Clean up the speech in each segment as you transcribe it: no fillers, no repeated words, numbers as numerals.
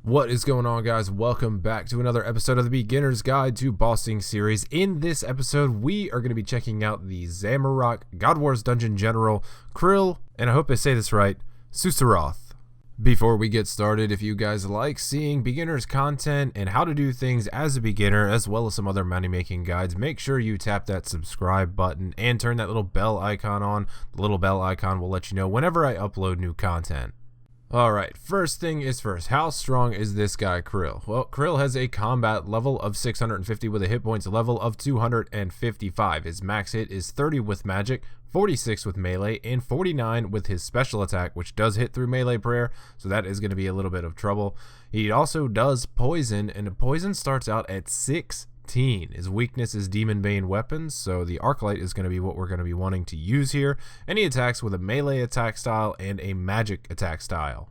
What is going on, guys? Welcome back to another episode of the Beginner's Guide to Bossing series. In this episode, we are going to be checking out the Zamorak God Wars Dungeon General Krill, and I hope I say this right, Susaroth. Before we get started, if you guys like seeing beginners content and how to do things as a beginner, as well as some other money making guides, make sure you tap that subscribe button and turn that little bell icon on. The little bell icon will let you know whenever I upload new content. Alright, first thing is first, how strong is this guy Krill? Well, Krill has a combat level of 650 with a hit points level of 255. His max hit is 30 with magic, 46 with melee, and 49 with his special attack, which does hit through melee prayer, so that is going to be a little bit of trouble. He also does poison, and the poison starts out at 16. His weakness is Demon Bane weapons, so the Arclight is going to be what we're going to be wanting to use here. And he attacks with a melee attack style and a magic attack style.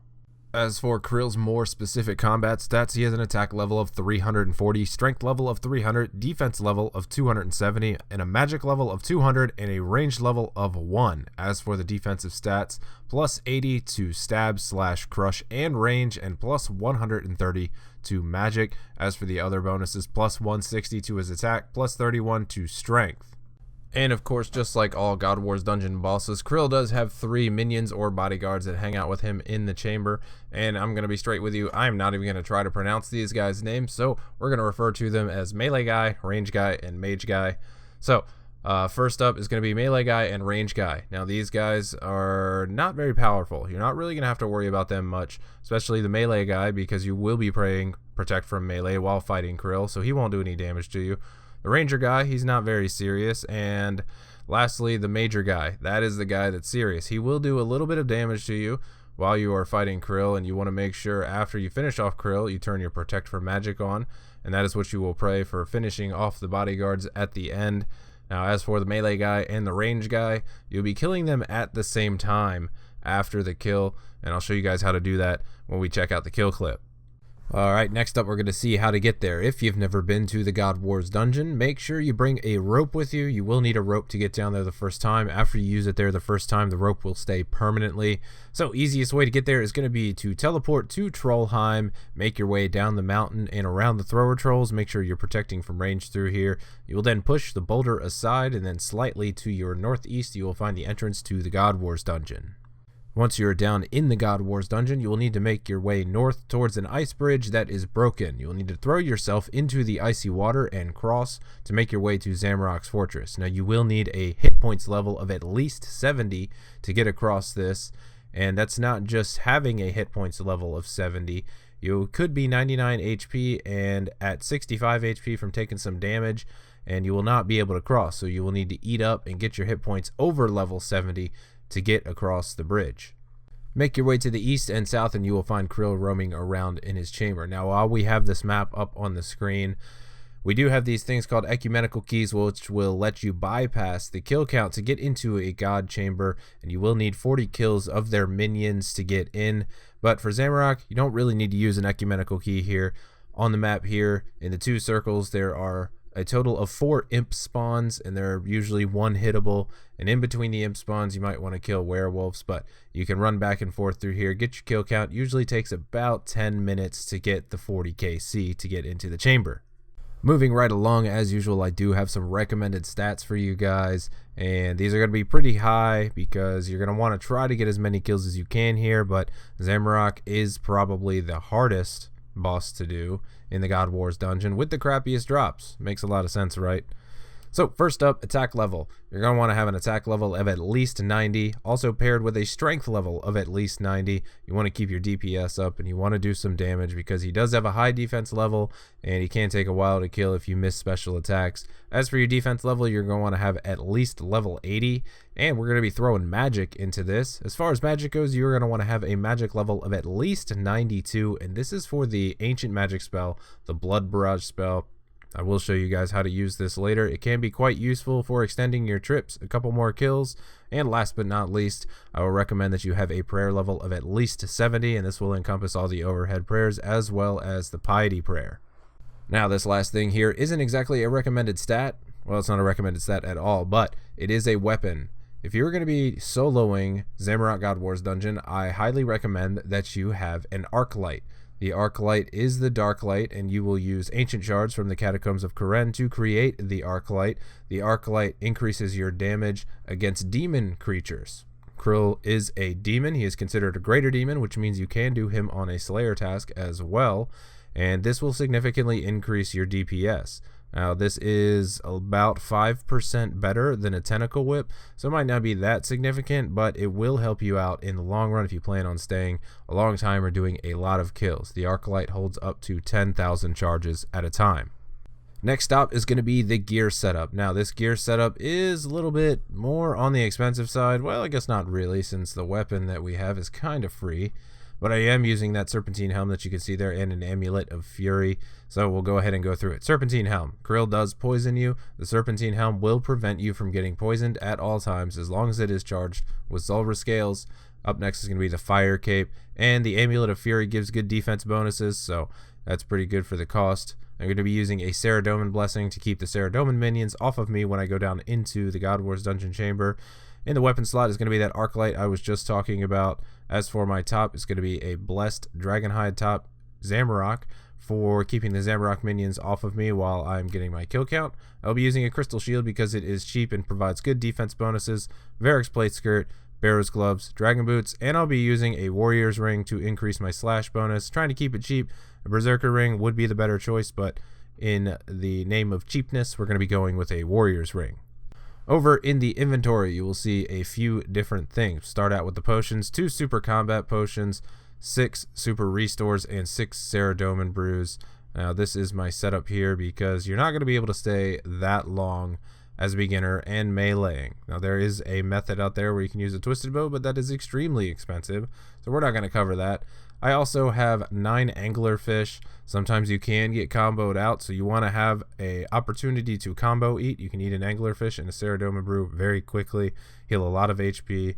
As for Krill's more specific combat stats, he has an attack level of 340, strength level of 300, defense level of 270, and a magic level of 200, and a range level of 1. As for the defensive stats, plus 80 to stab / crush and range, and plus 130 to magic. As for the other bonuses, plus 160 to his attack, plus 31 to strength. And of course, just like all God Wars dungeon bosses, Krill does have 3 minions or bodyguards that hang out with him in the chamber. And I'm going to be straight with you, I'm not even going to try to pronounce these guys' names, so we're going to refer to them as Melee Guy, Range Guy, and Mage Guy. So, first up is going to be Melee Guy and Range Guy. Now, these guys are not very powerful. You're not really going to have to worry about them much, especially the Melee Guy, because you will be praying Protect from Melee while fighting Krill, so he won't do any damage to you. The Ranger Guy, he's not very serious. And lastly, the Major Guy. That is the guy that's serious. He will do a little bit of damage to you while you are fighting Krill, and you want to make sure after you finish off Krill, you turn your Protect from Magic on, and that is what you will pray for finishing off the bodyguards at the end. Now, as for the Melee Guy and the Range Guy, you'll be killing them at the same time after the kill, and I'll show you guys how to do that when we check out the kill clip. Alright, next up we're going to see how to get there. If you've never been to the God Wars dungeon, make sure you bring a rope with you. You will need a rope to get down there the first time. After you use it there the first time, the rope will stay permanently. So, easiest way to get there is going to be to teleport to Trollheim, make your way down the mountain and around the thrower trolls. Make sure you're protecting from range through here. You will then push the boulder aside, and then slightly to your northeast you will find the entrance to the God Wars dungeon. Once you're down in the God Wars dungeon, you will need to make your way north towards an ice bridge that is broken. You will need to throw yourself into the icy water and cross to make your way to Zamorak's fortress. Now, you will need a hit points level of at least 70 to get across this, and that's not just having a hit points level of 70. You could be 99 HP and at 65 HP from taking some damage, and you will not be able to cross, so you will need to eat up and get your hit points over level 70 to get across the bridge. Make your way to the east and south and you will find Krill roaming around in his chamber. Now, while we have this map up on the screen, we do have these things called ecumenical keys, which will let you bypass the kill count to get into a god chamber, and you will need 40 kills of their minions to get in. But for Zamorak, you don't really need to use an ecumenical key here. On the map here, in the 2 circles, there are a total of 4 imp spawns, and they're usually one hittable, and in between the imp spawns you might want to kill werewolves, but you can run back and forth through here, get your kill count. Usually takes about 10 minutes to get the 40 KC to get into the chamber. Moving right along, as usual, I do have some recommended stats for you guys, and these are going to be pretty high because you're going to want to try to get as many kills as you can here, but Zamorak is probably the hardest boss to do in the God Wars dungeon with the crappiest drops. Makes a lot of sense, right? So first up, attack level. You're going to want to have an attack level of at least 90, also paired with a strength level of at least 90. You want to keep your DPS up and you want to do some damage because he does have a high defense level and he can take a while to kill if you miss special attacks. As for your defense level, you're going to want to have at least level 80, and we're going to be throwing magic into this. As far as magic goes, you're going to want to have a magic level of at least 92, and this is for the ancient magic spell, the Blood Barrage spell. I will show you guys how to use this later. It can be quite useful for extending your trips, a couple more kills, and last but not least, I will recommend that you have a prayer level of at least 70, and this will encompass all the overhead prayers as well as the piety prayer. Now, this last thing here isn't exactly a recommended stat. Well, it's not a recommended stat at all, but it is a weapon. If you're going to be soloing Zamorak God Wars Dungeon, I highly recommend that you have an Arclight. The Arc Light is the Dark Light, and you will use Ancient Shards from the Catacombs of Karen to create the Arc Light. The Arc Light increases your damage against demon creatures. Krill is a demon. He is considered a greater demon, which means you can do him on a Slayer task as well, and this will significantly increase your DPS. Now, this is about 5% better than a Tentacle Whip, so it might not be that significant, but it will help you out in the long run if you plan on staying a long time or doing a lot of kills. The Arc Light holds up to 10,000 charges at a time. Next up is going to be the gear setup. Now, this gear setup is a little bit more on the expensive side. Well, I guess not really, since the weapon that we have is kind of free. But I am using that Serpentine Helm that you can see there and an Amulet of Fury. So we'll go ahead and go through it. Serpentine Helm. Krill does poison you. The Serpentine Helm will prevent you from getting poisoned at all times as long as it is charged with Zulrah Scales. Up next is going to be the Fire Cape. And the Amulet of Fury gives good defense bonuses, so that's pretty good for the cost. I'm going to be using a Saradomin Blessing to keep the Saradomin minions off of me when I go down into the God Wars Dungeon Chamber. In the weapon slot is going to be that Arc Light I was just talking about. As for my top, it's going to be a Blessed Dragonhide Top Zamorak for keeping the Zamorak minions off of me while I'm getting my kill count. I'll be using a Crystal Shield because it is cheap and provides good defense bonuses, Varric's Plate Skirt, Barrow's Gloves, Dragon Boots, and I'll be using a Warrior's Ring to increase my slash bonus, trying to keep it cheap. A Berserker Ring would be the better choice, but in the name of cheapness, we're going to be going with a Warrior's Ring. Over in the inventory, you will see a few different things. Start out with the potions, 2 super combat potions, 6 super restores, and 6 Saradomin brews. Now, this is my setup here because you're not going to be able to stay that long as a beginner and meleeing. Now, there is a method out there where you can use a twisted bow, but that is extremely expensive, so we're not going to cover that. I also have 9 anglerfish. Sometimes you can get comboed out, so you want to have a opportunity to combo eat. You can eat an anglerfish and a Saradomin brew very quickly, heal a lot of HP.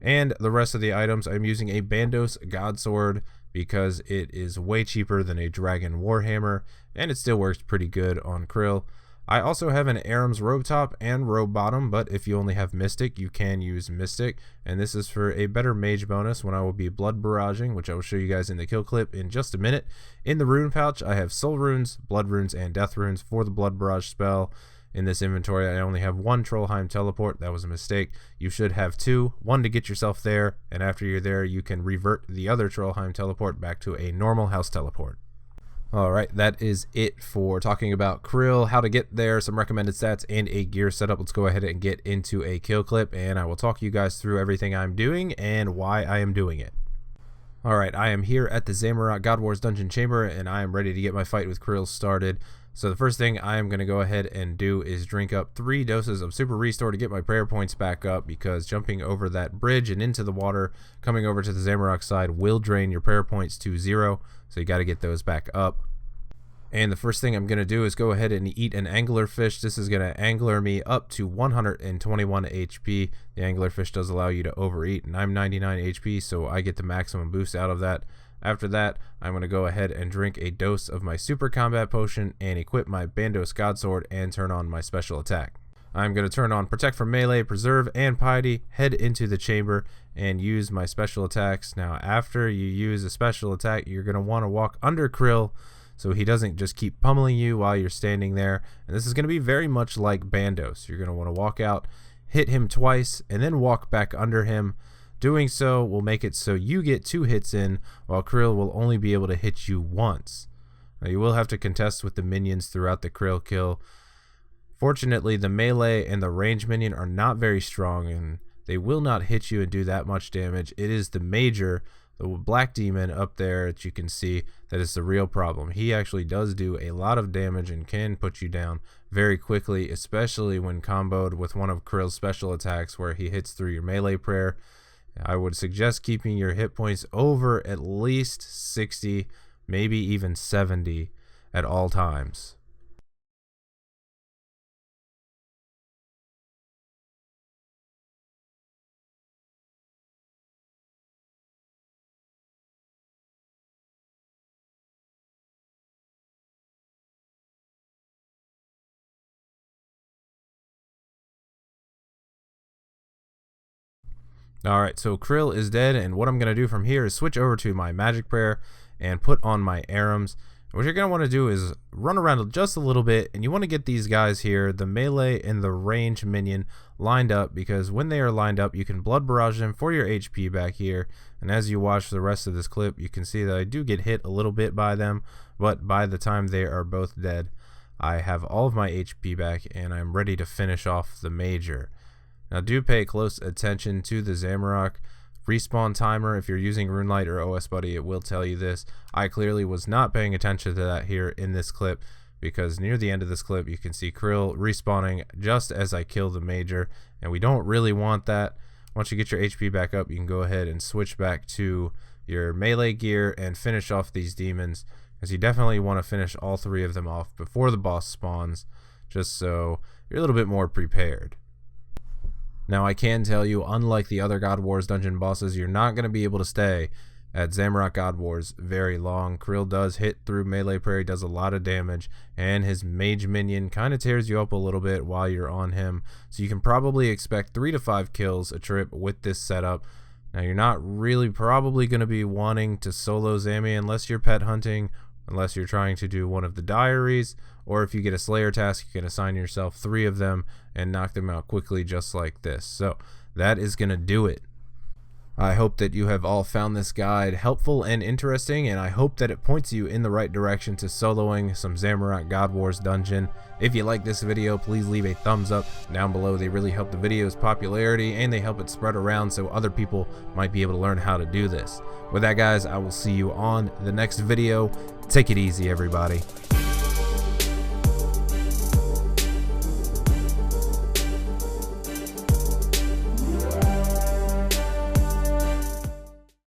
And the rest of the items, I'm using a Bandos Godsword because it is way cheaper than a Dragon Warhammer, and it still works pretty good on Krill. I also have an Aram's Robe Top and Robe Bottom, but if you only have Mystic, you can use Mystic, and this is for a better mage bonus when I will be Blood Barraging, which I will show you guys in the kill clip in just a minute. In the rune pouch, I have Soul Runes, Blood Runes, and Death Runes for the Blood Barrage spell. In this inventory, I only have 1 Trollheim Teleport. That was a mistake. You should have 2, 1 to get yourself there, and after you're there, you can revert the other Trollheim Teleport back to a normal house teleport. Alright, that is it for talking about Krill, how to get there, some recommended stats, and a gear setup. Let's go ahead and get into a kill clip, and I will talk you guys through everything I'm doing and why I am doing it. Alright, I am here at the Zamorak God Wars Dungeon Chamber, and I am ready to get my fight with Krill started. So the first thing I am going to go ahead and do is drink up 3 doses of Super Restore to get my prayer points back up, because jumping over that bridge and into the water, coming over to the Zamorak side, will drain your prayer points to 0, so you got to get those back up. And the first thing I'm going to do is go ahead and eat an anglerfish. This is going to angler me up to 121 HP. The anglerfish does allow you to overeat, and I'm 99 HP, so I get the maximum boost out of that. After that, I'm going to go ahead and drink a dose of my super combat potion and equip my Bandos Godsword and turn on my special attack. I'm going to turn on Protect from Melee, Preserve, and Piety, head into the chamber, and use my special attacks. Now, after you use a special attack, you're going to want to walk under Krill, so he doesn't just keep pummeling you while you're standing there. And this is going to be very much like Bandos. You're going to want to walk out, hit him twice, and then walk back under him. Doing so will make it so you get 2 hits in, while Krill will only be able to hit you once. Now, you will have to contest with the minions throughout the Krill kill. Fortunately, the melee and the range minion are not very strong, and they will not hit you and do that much damage. It is the Major, the black demon up there that you can see, that is the real problem. He actually does do a lot of damage and can put you down very quickly, especially when comboed with one of Krill's special attacks where he hits through your melee prayer. I would suggest keeping your hit points over at least 60, maybe even 70 at all times. Alright, so Krill is dead, and what I'm going to do from here is switch over to my magic prayer and put on my Arams. What you're going to want to do is run around just a little bit, and you want to get these guys here, the melee and the range minion, lined up, because when they are lined up, you can blood barrage them for your HP back here. And as you watch the rest of this clip, you can see that I do get hit a little bit by them, but by the time they are both dead, I have all of my HP back, and I'm ready to finish off the major. Now do pay close attention to the Zamorak respawn timer. If you're using RuneLite or OS Buddy, it will tell you this. I clearly was not paying attention to that here in this clip, because near the end of this clip you can see Krill respawning just as I kill the major, and we don't really want that. Once you get your HP back up, you can go ahead and switch back to your melee gear and finish off these demons, because you definitely want to finish all 3 of them off before the boss spawns, just so you're a little bit more prepared. Now I can tell you, unlike the other God Wars dungeon bosses, you're not going to be able to stay at Zamorak God Wars very long. Krill does hit through melee parry, does a lot of damage, and his mage minion kind of tears you up a little bit while you're on him. So you can probably expect 3 to 5 kills a trip with this setup. Now you're not really probably going to be wanting to solo Zammy unless you're pet hunting, unless you're trying to do one of the diaries, or if you get a Slayer task, you can assign yourself 3 of them and knock them out quickly just like this. So that is going to do it. I hope that you have all found this guide helpful and interesting, and I hope that it points you in the right direction to soloing some Zamorak God Wars dungeon. If you like this video, please leave a thumbs up down below. They really help the video's popularity, and they help it spread around so other people might be able to learn how to do this. With that, guys, I will see you on the next video. Take it easy, everybody.